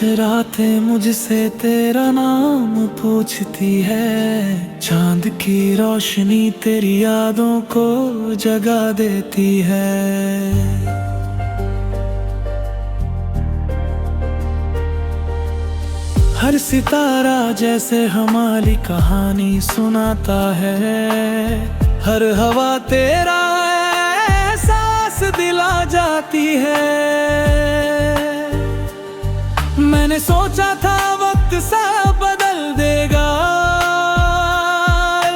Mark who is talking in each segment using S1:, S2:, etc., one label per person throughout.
S1: रातें मुझसे तेरा नाम पूछती है। चांद की रोशनी तेरी यादों को जगा देती है। हर सितारा जैसे हमारी कहानी सुनाता है। हर हवा तेरा एहसास दिला जाती है। मैंने सोचा था वक्त सब बदल देगा,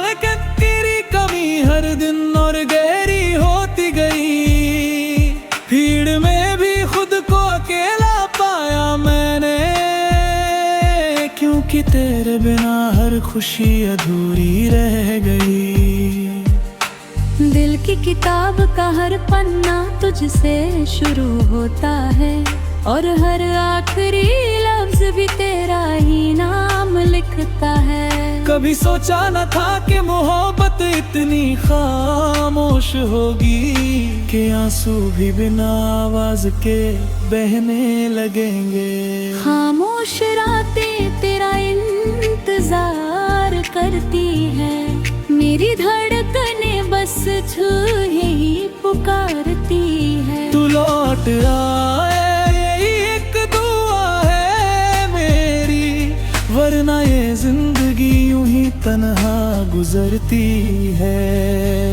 S1: लेकिन तेरी कमी हर दिन और गहरी होती गई। भीड़ में भी खुद को अकेला पाया मैंने, क्योंकि तेरे बिना हर खुशी अधूरी रह गई।
S2: दिल की किताब का हर पन्ना तुझसे शुरू होता है, और हर आखिरी लफ्ज भी तेरा ही नाम लिखता है।
S1: कभी सोचा न था कि मोहब्बत इतनी खामोश होगी, कि आंसू भी बिना आवाज के बहने लगेंगे।
S2: खामोश रातें तेरा इंतजार करती है, मेरी धड़कनें बस छूहे ही पुकारती है।
S1: तू लौट आए वरना ये जिंदगी यूं ही तन्हा गुजरती है।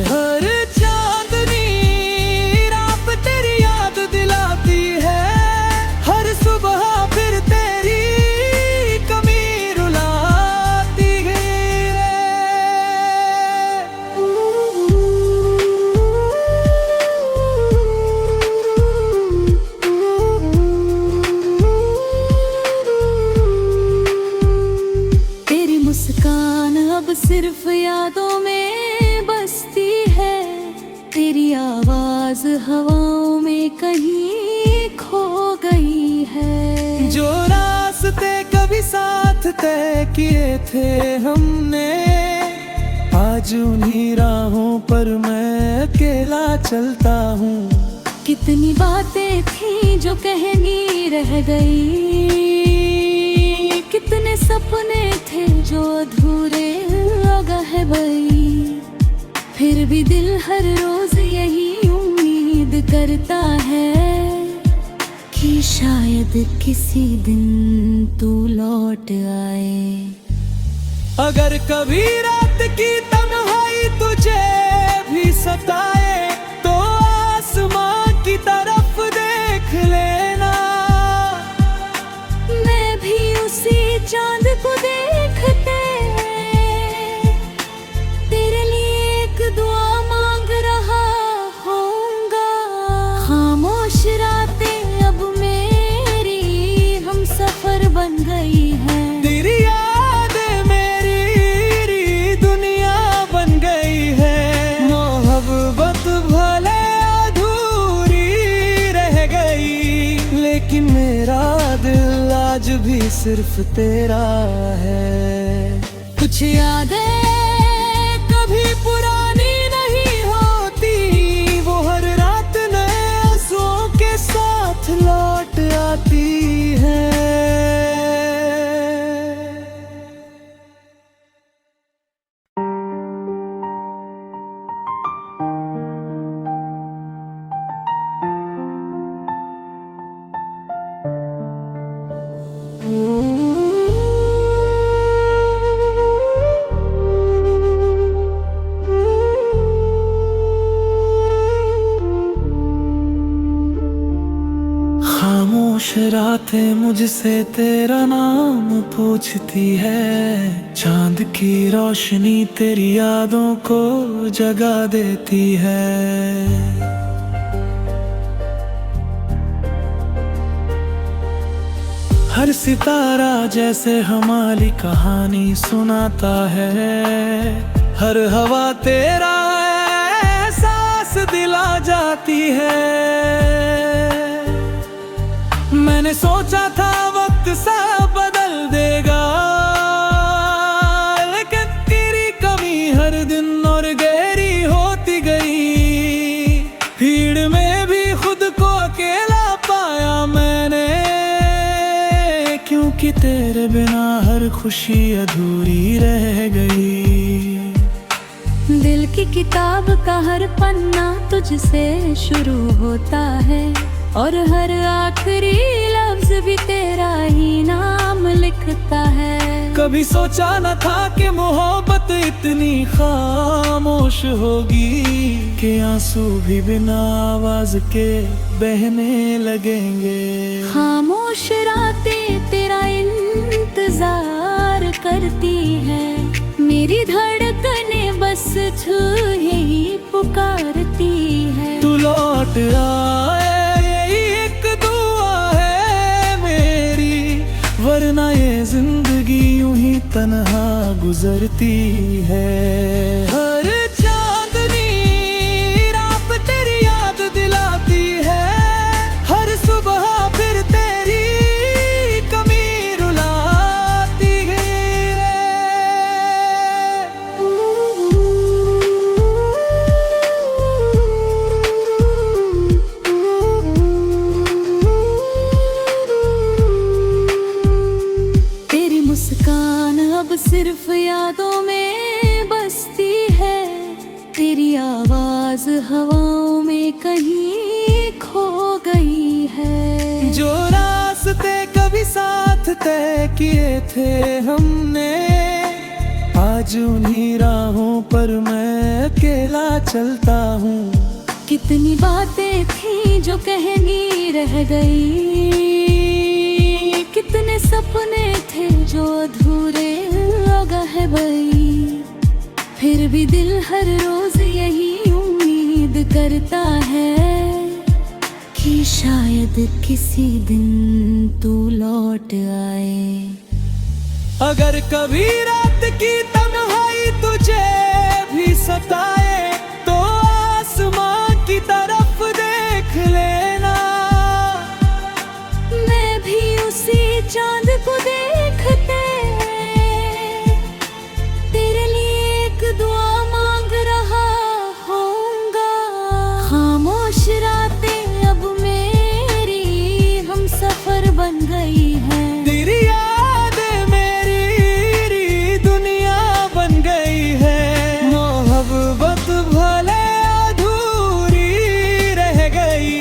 S1: हर चांदनी रात तेरी याद दिलाती है, हर सुबह फिर तेरी कमी रुलाती है।
S2: मुस्कान अब सिर्फ यादों में बसती है, तेरी आवाज हवाओं में कहीं खो गई है।
S1: जो रास्ते कभी साथ तय किए थे हमने, आज उन्हीं राहों पर मैं अकेला चलता हूँ।
S2: कितनी बातें थी जो कहनी रह गई, कितने सपने थे जो अधूरे रह गई। फिर भी दिल हर रोज यही उम्मीद करता है, कि शायद किसी दिन तू लौट आए।
S1: अगर कभी रात की तन्हाई तुझे भी सताए, तो आसमां की तरफ देख लेना।
S2: मैं भी उसी चांद को देखते तेरे लिए एक दुआ मांग रहा होऊंगा। खामोश रातें अब मेरी हम सफर बन गई है,
S1: तेरी यादें मेरी दुनिया बन गई है। मोहब्बत भले अधूरी रह गई, लेकिन मेरा दिल आज भी सिर्फ तेरा है।
S2: कुछ यादें
S1: कभी पुरानी नहीं होती, वो हर रात नए आंसुओं के साथ लौट आती है। खामोश रातें मुझसे तेरा नाम पूछती है। चांद की रोशनी तेरी यादों को जगा देती है। हर सितारा जैसे हमारी कहानी सुनाता है। हर हवा तेरा एहसास दिला जाती है। मैंने सोचा था वक्त सब बदल देगा, लेकिन तेरी कमी हर दिन और गहरी होती गई। भीड़ में भी खुद को अकेला पाया मैंने, तेरे बिना हर खुशी अधूरी रह गई।
S2: दिल की किताब का हर पन्ना तुझसे शुरू होता है, और हर आखिरी लफ्ज भी तेरा ही नाम लिखता है।
S1: कभी सोचा न था कि मोहब्बत इतनी खामोश होगी, कि आंसू भी बिना आवाज के बहने लगेंगे।
S2: खामोश रातें तेरा इंतजार करती है, मेरी धड़कनें बस छू ही पुकारती है।
S1: तू लौट आए यही एक दुआ है मेरी, वरना ये जिंदगी यूं ही तन्हा गुजरती है। हर चांदनी रात तेरी याद दिलाती है, हर सुबह फिर तेरी कमी रुलाती है।
S2: तेरी मुस्कान अब सिर्फ यादों में बसती है, तेरी आवाज हवाओं में कहीं खो गई है।
S1: जो रास्ते कभी साथ तय किए थे हमने, आज उन्हीं राहों पर मैं अकेला चलता हूँ।
S2: कितनी बातें थी जो कहनी रह गई, कितने सपने थे जो अधूरे है भई। फिर भी दिल हर रोज यही उम्मीद करता है, कि शायद किसी दिन तू लौट आए।
S1: अगर कभी रात की तन्हाई तुझे भी सताए, तो आसमां की तरफ देख लेना।
S2: मैं भी उसी चांद को देखते तेरे लिए एक दुआ मांग रहा होऊंगा। खामोश रातें अब मेरी हम सफर बन गई है,
S1: तेरी यादें मेरी दुनिया बन गई है। मोहब्बत भले अधूरी रह गई,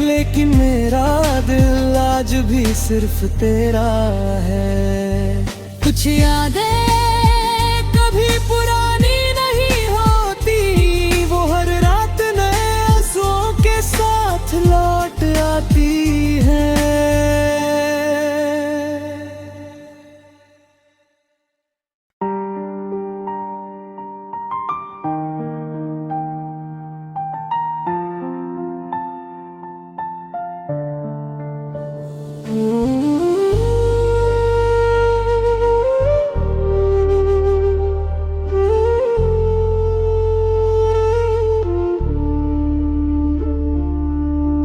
S1: लेकिन मेरा दिल आज भी सिर्फ तेरा है।
S2: कुछ यादें
S1: कभी पुरानी नहीं होती, वो हर रात नए आंसुओं के साथ लौट आती है।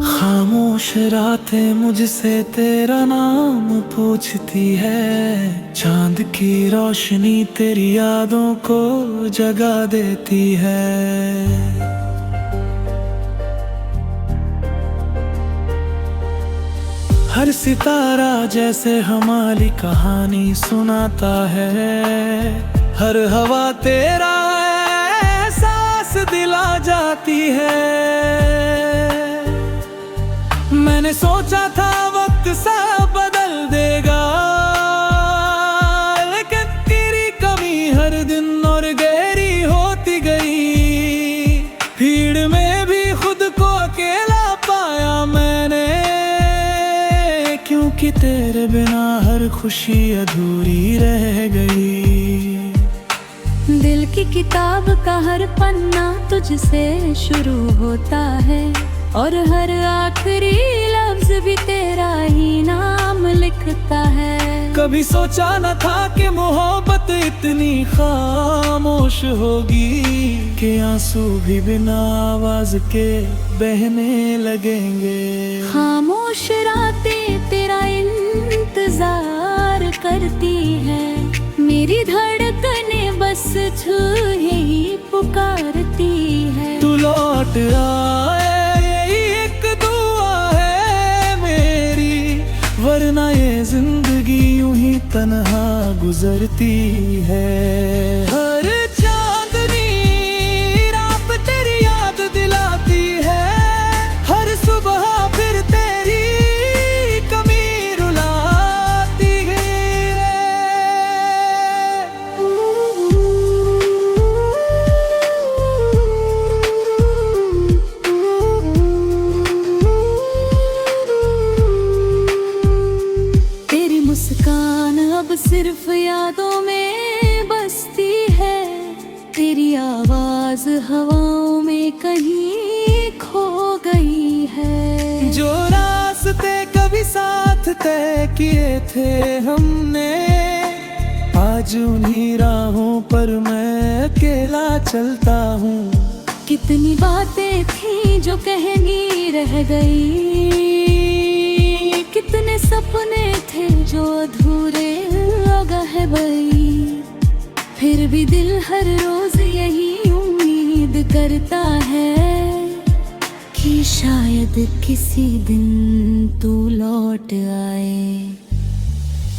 S1: खामोश रातें मुझसे तेरा नाम पूछती है, चांद की रोशनी तेरी यादों को जगा देती है। हर सितारा जैसे हमारी कहानी सुनाता है, हर हवा तेरा एहसास दिला जाती है। मैंने सोचा था वक्त सब बदल देगा, लेकिन तेरी कमी हर दिन और गहरी होती गई। भीड़ में भी खुद को अकेला पाया मैंने, क्योंकि तेरे बिना हर खुशी अधूरी रह गई।
S2: दिल की किताब का हर पन्ना तुझसे शुरू होता है, और हर आखिरी लफ्ज भी तेरा ही नाम लिखता है।
S1: कभी सोचा न था कि मोहब्बत इतनी खामोश होगी, कि आंसू भी बिना आवाज के बहने लगेंगे।
S2: खामोश रातें तेरा इंतजार करती है, मेरी धड़कनें बस छू ही पुकारती है।
S1: तू लौट आए यही एक दुआ है मेरी, वरना ये जिंदगी यूं ही तन्हा गुजरती है। हर चांदनी रात तेरी याद दिलाती है, हर सुबह फिर तेरी कमी रुलाती है।
S2: तेरी मुस्कान अब सिर्फ यादों में बसती है, तेरी आवाज हवाओं में कहीं खो गई है।
S1: जो रास्ते कभी साथ तय किए थे हमने, आज उन्हीं राहों पर मैं अकेला चलता हूँ।
S2: कितनी बातें थी जो कहनी रह गई, कितने सपने थे जो अधूरे अगह बई। फिर भी दिल हर रोज यही उम्मीद करता है कि शायद किसी दिन तू लौट आए।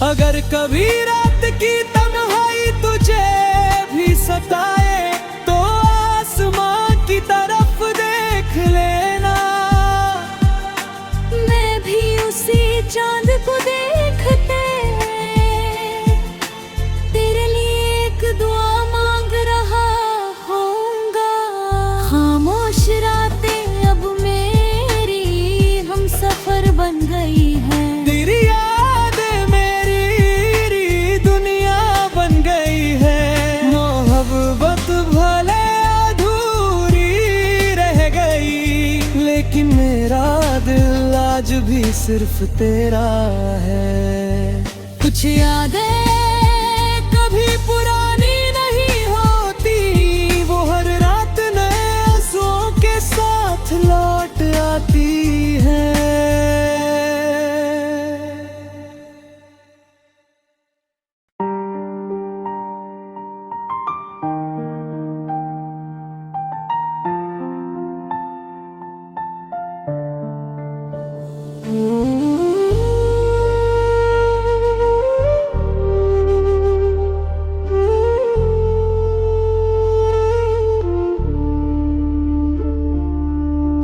S1: अगर कभी रात की तन्हाई तुझे भी सताए, तो आसमां की तरफ देख लेना।
S2: मैं भी उसी चांद को देखते तेरे लिए एक दुआ मांग रहा होऊंगा। खामोश रातें अब मेरी हम सफर बन गई है,
S1: तेरी यादें मेरी दुनिया बन गई है। मोहब्बत भले अधूरी रह गई, लेकिन मेरा दिल आज भी सिर्फ तेरा है।
S2: कुछ यादें
S1: कभी पुरानी नहीं होती, वो हर रात नए आंसुओं के साथ लौट आती है।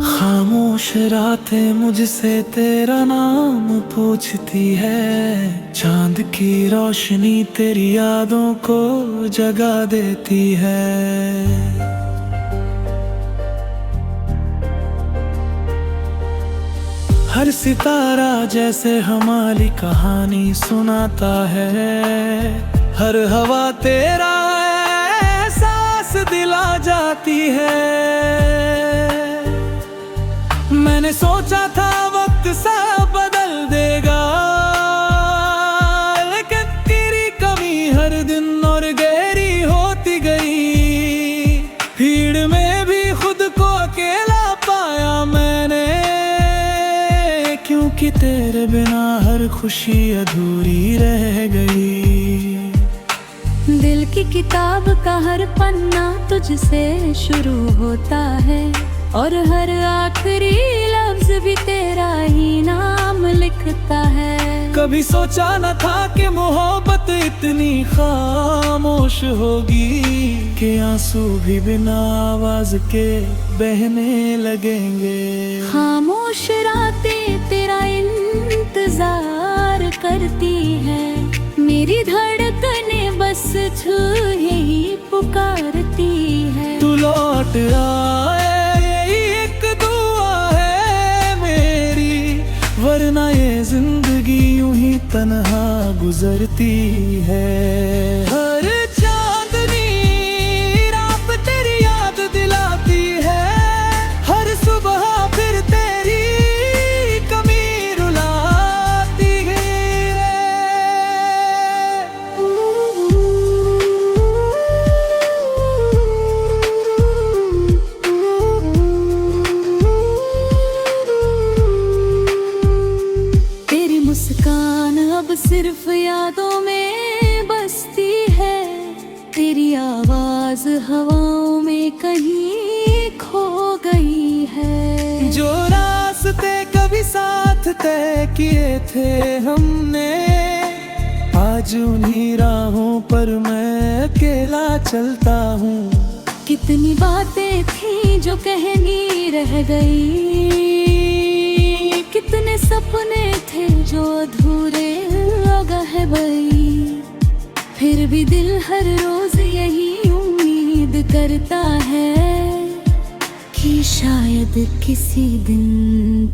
S1: खामोश रातें मुझसे तेरा नाम पूछती है, चांद की रोशनी तेरी यादों को जगा देती है। हर सितारा जैसे हमारी कहानी सुनाता है, हर हवा तेरा एहसास दिला जाती है। मैंने सोचा था वक्त सब बदल देगा, लेकिन तेरी कमी हर दिन और गहरी होती गई। भीड़ में भी खुद को अकेला पाया मैंने, क्योंकि तेरे बिना हर खुशी अधूरी रह गई।
S2: दिल की किताब का हर पन्ना तुझसे शुरू होता है, और हर आखिरी लफ्ज भी तेरा ही नाम लिखता है।
S1: कभी सोचा न था कि मोहब्बत इतनी खामोश होगी, कि आंसू भी बिना आवाज के बहने लगेंगे।
S2: खामोश रातें तेरा इंतजार करती है, मेरी धड़कनें बस तू ही पुकारती है।
S1: तू लौट आए यही एक दुआ है मेरी, वरना ये जिंदगी यूं ही तन्हा गुजरती है। हर चांदनी रात तेरी याद दिलाती है, हर सुबह फिर तेरी कमी रुलाती है।
S2: तेरी मुस्कान अब सिर्फ यादों में बसती है, तेरी आवाज हवाओं में कहीं खो गई है।
S1: जो रास्ते कभी साथ तय किए थे हमने, आज उन्हीं राहों पर मैं अकेला चलता हूँ।
S2: कितनी बातें थी जो कहनी रह गई, कितने सपने थे जो अधूरे रह गई। फिर भी दिल हर रोज यही उम्मीद करता है कि शायद किसी दिन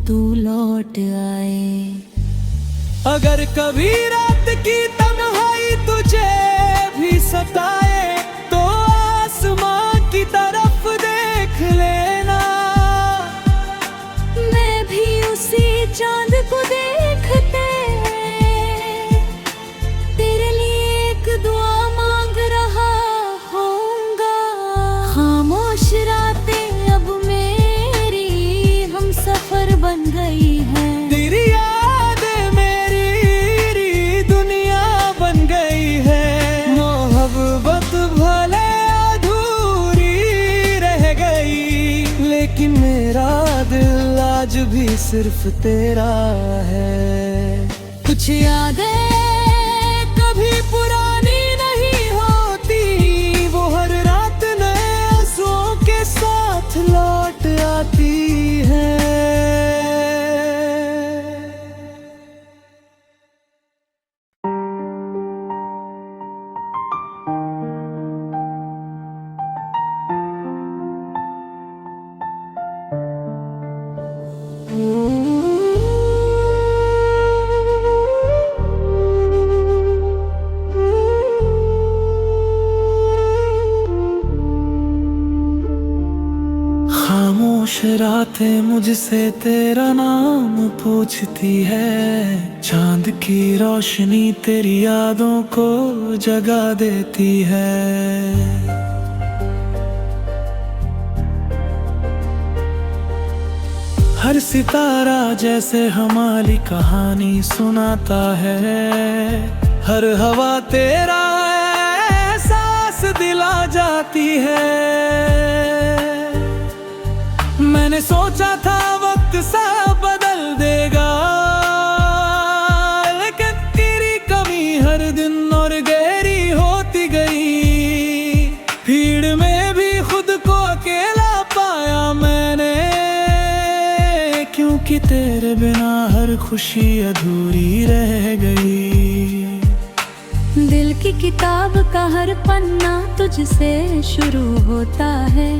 S2: तू लौट आए।
S1: अगर कभी रात की तन्हाई तुझे भी सताए तो आसमां की तरफ देख लेना।
S2: मैं भी उसी चांद को देखते तेरे लिए एक दुआ मांग रहा होऊंगा। खामोश रातें अब मेरी हम सफर बन गई है।
S1: तेरी यादें मेरी दुनिया बन गई है। मोहब्बत भले अधूरी रह गई, लेकिन मेरा दिल आज भी सिर्फ तेरा है।
S2: कुछ यादें
S1: कभी पुरानी नहीं होती, वो हर रात नए आंसुओं के साथ लौट आती है। खामोश रातें मुझसे तेरा नाम पूछती है। चांद की रोशनी तेरी यादों को जगा देती है। हर सितारा जैसे हमारी कहानी सुनाता है। हर हवा तेरा एहसास दिला जाती है। मैंने सोचा था वक्त सा बदल देगा, लेकिन तेरी कमी हर दिन और गहरी होती गई। भीड़ में भी खुद को अकेला पाया मैंने, क्योंकि तेरे बिना हर खुशी अधूरी रह गई।
S2: दिल की किताब का हर पन्ना तुझसे शुरू होता है,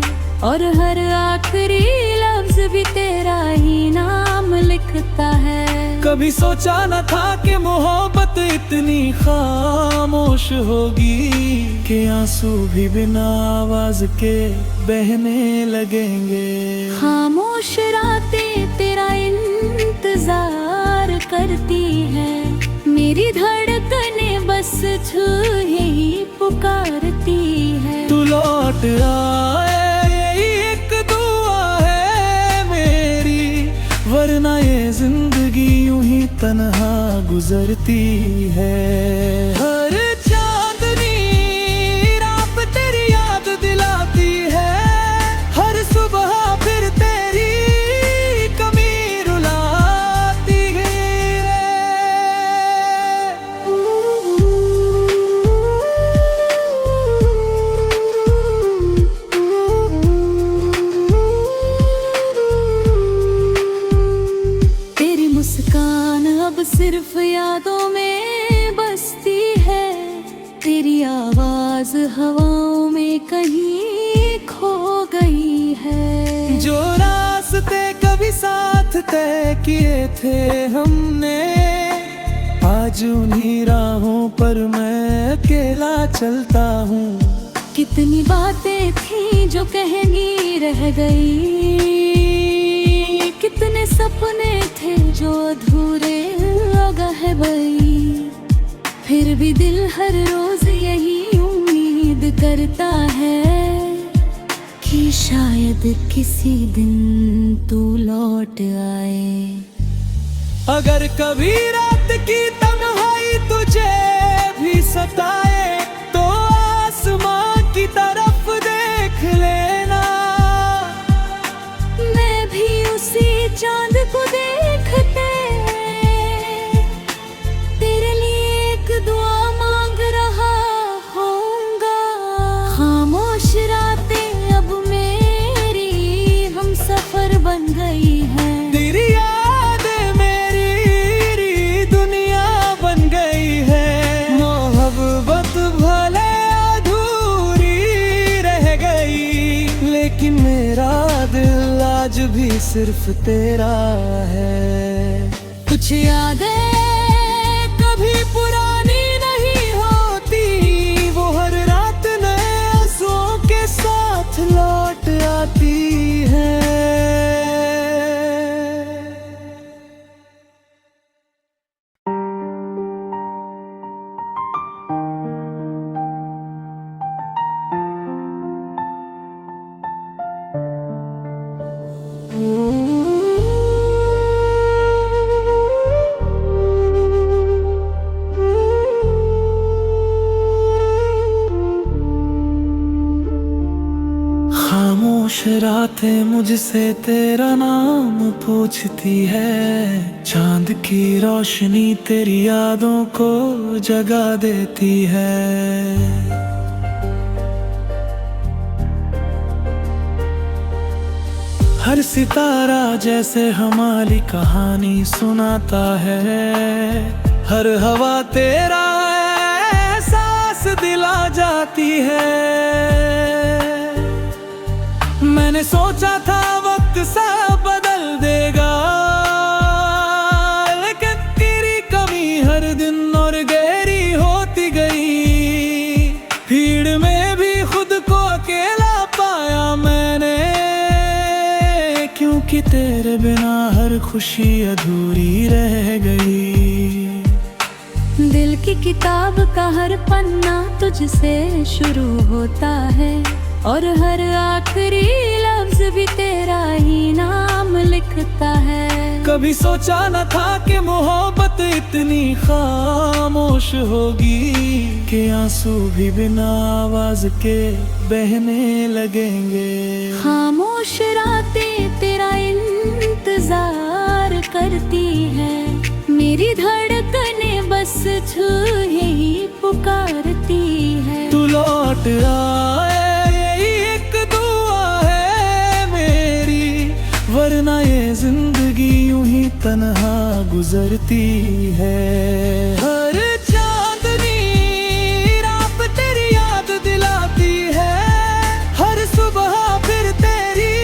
S2: और हर आखिरी लफ्ज भी तेरा ही नाम लिखता है।
S1: कभी सोचा न था कि मोहब्बत इतनी खामोश होगी, कि आंसू भी बिना आवाज के बहने लगेंगे।
S2: खामोश रातें तेरा इंतजार करती है, मेरी धड़कनें बस तुझे ही पुकारती है।
S1: तू लौट आए वरना ये जिंदगी यूं ही तन्हा गुजरती है। हर चांदनी रात तेरी याद दिलाती है, हर सुबह फिर तेरी कमी रुलाती है।
S2: मुस्कान अब सिर्फ यादों में बसती है, तेरी आवाज हवाओं में कहीं खो गई है।
S1: जो रास्ते कभी साथ तय किए थे हमने, आज उन्हीं राहों पर मैं अकेला चलता हूँ।
S2: कितनी बातें थी जो कहनी रह गई, कितने सपने थे जो अधूरे रह गई। फिर भी दिल हर रोज यही उम्मीद करता है कि शायद किसी दिन तू लौट आए।
S1: अगर कभी रात की तन्हाई तुझे भी सताए तो आसमां की तरफ देख लेना।
S2: मैं भी उसी चांद को देखते तेरे लिए एक दुआ गई है।
S1: तेरी यादें मेरी दुनिया बन गई है। मोहब्बत भले अधूरी रह गई, लेकिन मेरा दिल आज भी सिर्फ तेरा है।
S2: कुछ यादें
S1: कभी पुरानी नहीं होती, वो हर रात नए आंसुओं के साथ लौट आती है। खामोश रातें मुझसे तेरा नाम पूछती है। चांद की रोशनी तेरी यादों को जगा देती है। हर सितारा जैसे हमारी कहानी सुनाता है। हर हवा तेरा एहसास दिला जाती है। मैंने सोचा था वक्त सा बदल देगा, लेकिन तेरी कमी हर दिन और गहरी होती गई। भीड़ में भी खुद को अकेला पाया मैंने, क्योंकि तेरे बिना हर खुशी अधूरी रह गई।
S2: दिल की किताब का हर पन्ना तुझसे शुरू होता है, और हर आखिरी लफ्ज भी तेरा ही नाम लिखता है।
S1: कभी सोचा न था कि मोहब्बत इतनी खामोश होगी, कि आंसू भी बिना आवाज के बहने लगेंगे।
S2: खामोश रातें तेरा इंतजार करती है, मेरी धड़कने बस छूहे ही पुकारती है।
S1: तू लौट आए वरना ये जिंदगी यूं ही तन्हा गुजरती है। हर चांदनी रात तेरी याद दिलाती है, हर सुबह फिर तेरी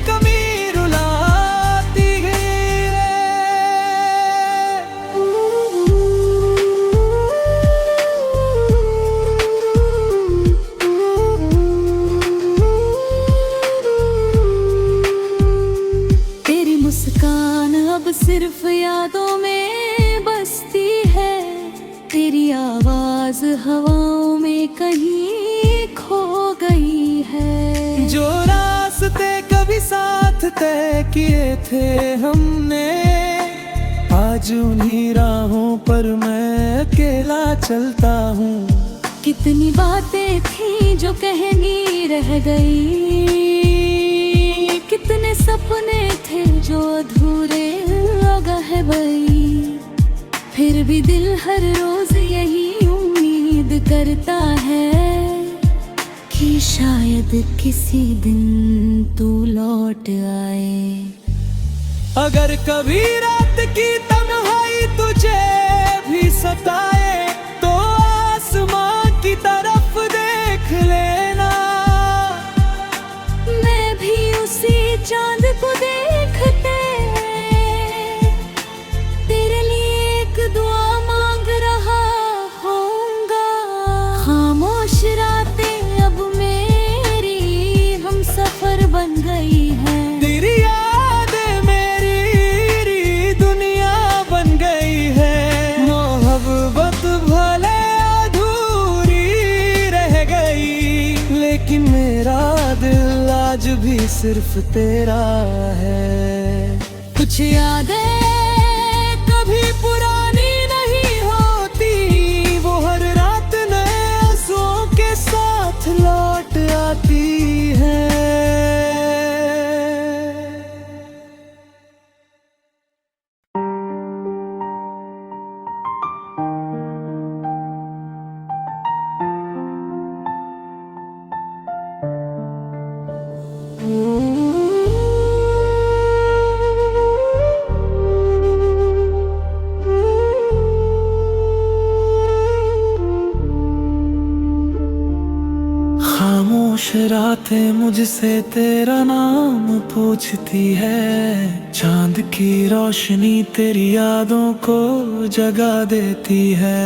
S1: कमी रुलाती है।
S2: मुस्कान अब सिर्फ यादों में बसती है, तेरी आवाज हवाओं में कहीं खो गई है।
S1: जो रास्ते कभी साथ तय किए थे हमने, आज उन्हीं राहों पर मैं अकेला चलता हूँ।
S2: कितनी बातें थी जो कहनी रह गई, कितने सपने थे जो अधूरे अगह बई। फिर भी दिल हर रोज यही उम्मीद करता है, कि शायद किसी दिन तू लौट आए।
S1: अगर कभी रात की तन्हाई तुझे भी सताए, तो आसमां की तरफ देख लेना।
S2: मैं भी उसी चांद को देखते तेरे लिए एक दुआ मांग रहा होऊंगा। खामोश रातें अब मेरी हम सफर बन गई है।
S1: तेरी यादें मेरी दुनिया बन गई है। मोहब्बत भले अधूरी रह गई, लेकिन मेरा दिल आज भी सिर्फ तेरा है। कुछ यादें कभी पुरानी नहीं होती, वो हर रात नए आंसुओं के साथ लौट आती है। रातें मुझसे तेरा नाम पूछती है, चांद की रोशनी तेरी यादों को जगा देती है।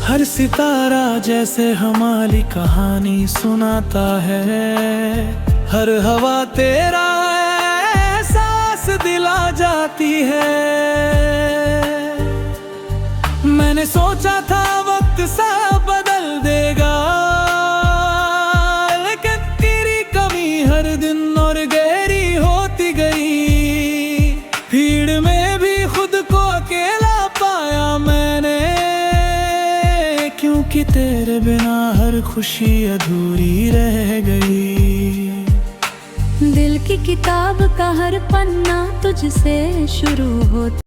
S1: हर सितारा जैसे हमारी कहानी सुनाता है, हर हवा तेरा एहसास दिला जाती है। मैंने सोचा था वक्त सब बदल देगा, लेकिन तेरी कमी हर दिन और गहरी होती गई। भीड़ में भी खुद को अकेला पाया मैंने, क्योंकि तेरे बिना हर खुशी अधूरी रह गई।
S2: दिल की किताब का हर पन्ना तुझसे शुरू होता